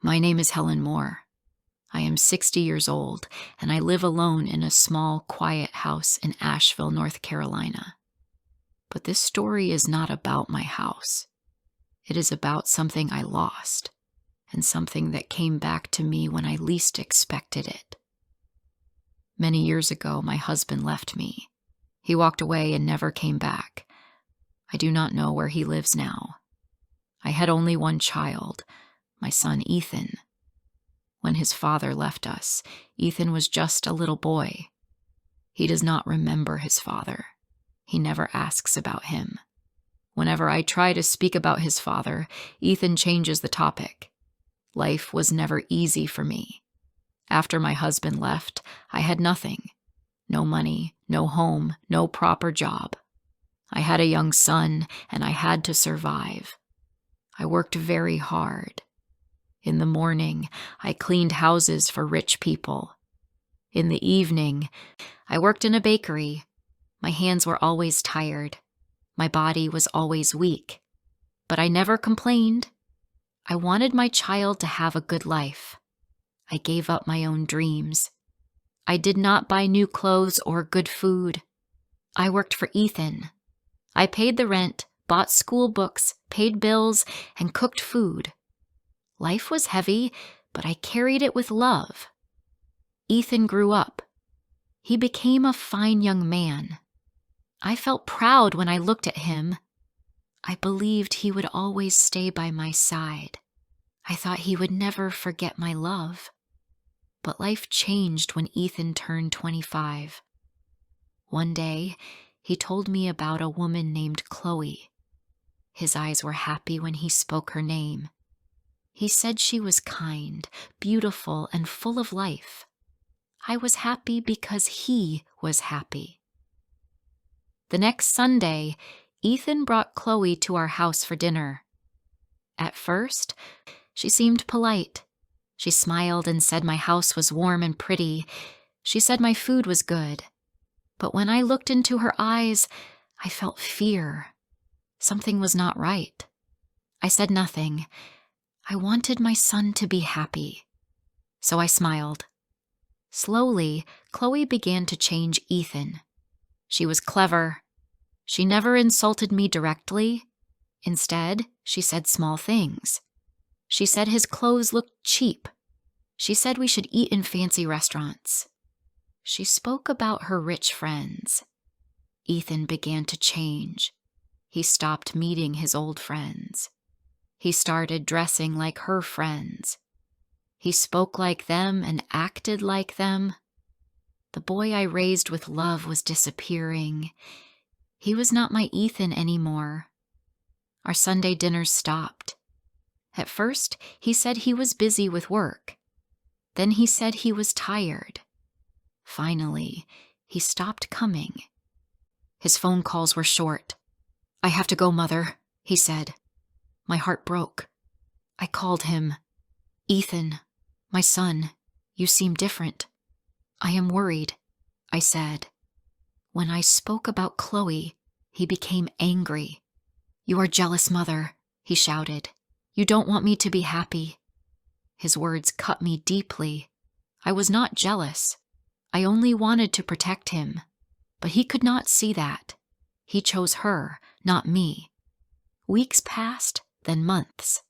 My name is Helen Moore. I am 60 years old, and I live alone in a small, quiet house in Asheville, North Carolina. But this story is not about my house. It is about something I lost, and something that came back to me when I least expected it. Many years ago, my husband left me. He walked away and never came back. I do not know where he lives now. I had only one child, my son Ethan. When his father left us, Ethan was just a little boy. He does not remember his father. He never asks about him. Whenever I try to speak about his father, Ethan changes the topic. Life was never easy for me. After my husband left, I had nothing. No money, no home, no proper job. I had a young son, and I had to survive. I worked very hard. In the morning, I cleaned houses for rich people. In the evening, I worked in a bakery. My hands were always tired. My body was always weak. But I never complained. I wanted my child to have a good life. I gave up my own dreams. I did not buy new clothes or good food. I worked for Ethan. I paid the rent, bought school books, paid bills, and cooked food. Life was heavy, but I carried it with love. Ethan grew up. He became a fine young man. I felt proud when I looked at him. I believed he would always stay by my side. I thought he would never forget my love. But life changed when Ethan turned 25. One day, he told me about a woman named Chloe. His eyes were happy when he spoke her name. He said she was kind, beautiful, and full of life. I was happy because he was happy. The next Sunday, Ethan brought Chloe to our house for dinner. At first, she seemed polite. She smiled and said my house was warm and pretty. She said my food was good. But when I looked into her eyes, I felt fear. Something was not right. I said nothing. I wanted my son to be happy. So I smiled. Slowly, Chloe began to change Ethan. She was clever. She never insulted me directly. Instead, she said small things. She said his clothes looked cheap. She said we should eat in fancy restaurants. She spoke about her rich friends. Ethan began to change. He stopped meeting his old friends. He started dressing like her friends. He spoke like them and acted like them. The boy I raised with love was disappearing. He was not my Ethan anymore. Our Sunday dinners stopped. At first, he said he was busy with work. Then he said he was tired. Finally, he stopped coming. His phone calls were short. "I have to go, Mother," he said. My heart broke. I called him. "Ethan, my son, you seem different." "I am worried," I said. When I spoke about Chloe, he became angry. "You are jealous, Mother," he shouted. "You don't want me to be happy." His words cut me deeply. I was not jealous. I only wanted to protect him. But he could not see that. He chose her, not me. Weeks passed, then months.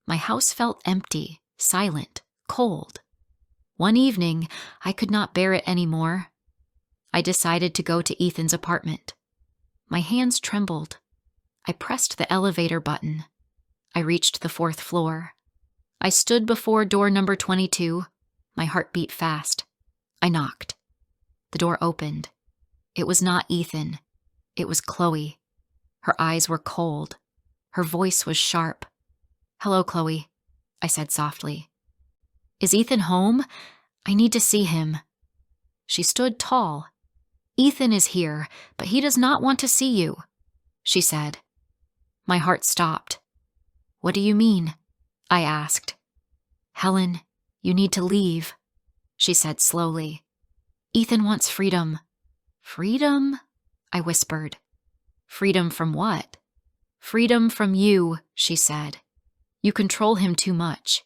My house felt empty, silent, cold. One evening, I could not bear it anymore. I decided to go to Ethan's apartment. My hands trembled. I pressed the elevator button. I reached the 4th floor. I stood before door number 22. My heart beat fast. I knocked. The door opened. It was not Ethan. It was Chloe. Her eyes were cold. Her voice was sharp. "Hello, Chloe," I said softly. "Is Ethan home? I need to see him." She stood tall. "Ethan is here, but he does not want to see you," she said. My heart stopped. "What do you mean?" I asked. "Helen, you need to leave," she said slowly. "Ethan wants freedom." "Freedom?" I whispered. "Freedom from what?" "Freedom from you," she said. "You control him too much.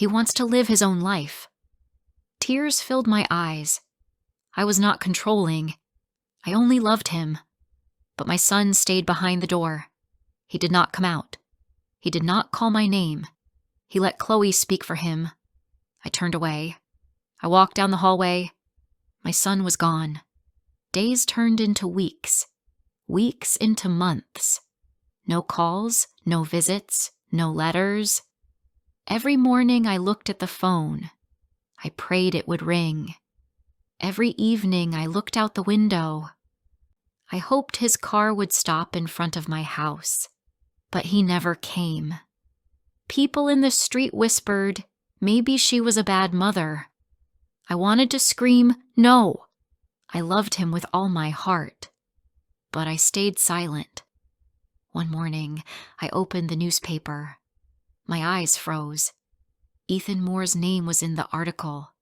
He wants to live his own life. Tears filled my eyes. I was not controlling. I only loved him. But my son stayed behind the door. He did not come out. He did not call my name. He let Chloe speak for him. I turned away. I walked down the hallway. My son was gone. Days turned into weeks. Weeks into months. No calls, no visits, no letters. Every morning I looked at the phone. I prayed it would ring. Every evening I looked out the window. I hoped his car would stop in front of my house, but he never came. People in the street whispered, maybe she was a bad mother. I wanted to scream, no. I loved him with all my heart, but I stayed silent. One morning, I opened the newspaper. My eyes froze. Ethan Moore's name was in the article.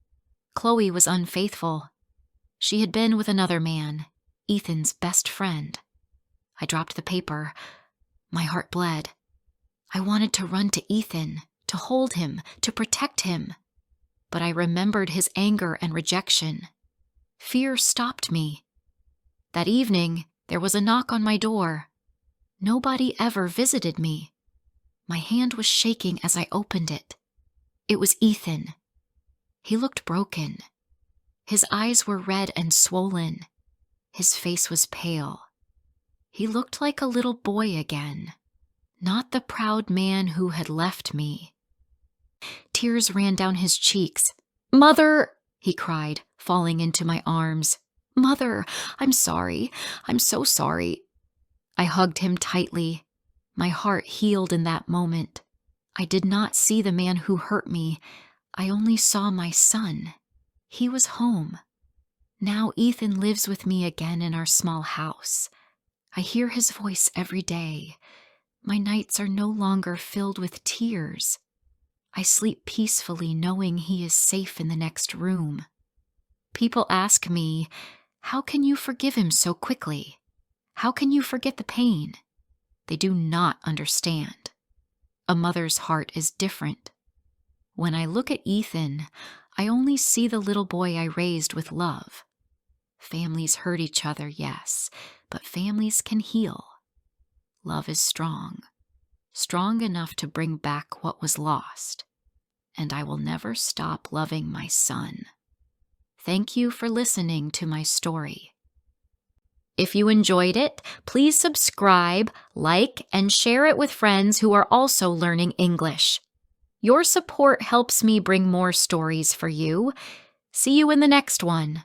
Chloe was unfaithful. She had been with another man, Ethan's best friend. I dropped the paper. My heart bled. I wanted to run to Ethan, to hold him, to protect him. But I remembered his anger and rejection. Fear stopped me. That evening, there was a knock on my door. Nobody ever visited me. My hand was shaking as I opened it. It was Ethan. He looked broken. His eyes were red and swollen. His face was pale. He looked like a little boy again, not the proud man who had left me. Tears ran down his cheeks. "Mother!" he cried, falling into my arms. "Mother, I'm sorry. I'm so sorry." I hugged him tightly. My heart healed in that moment. I did not see the man who hurt me. I only saw my son. He was home. Now Ethan lives with me again in our small house. I hear his voice every day. My nights are no longer filled with tears. I sleep peacefully knowing he is safe in the next room. People ask me, how can you forgive him so quickly? How can you forget the pain? They do not understand. A mother's heart is different. When I look at Ethan, I only see the little boy I raised with love. Families hurt each other, yes, but families can heal. Love is strong, strong enough to bring back what was lost, and I will never stop loving my son. Thank you for listening to my story. If you enjoyed it, please subscribe, like, and share it with friends who are also learning English. Your support helps me bring more stories for you. See you in the next one.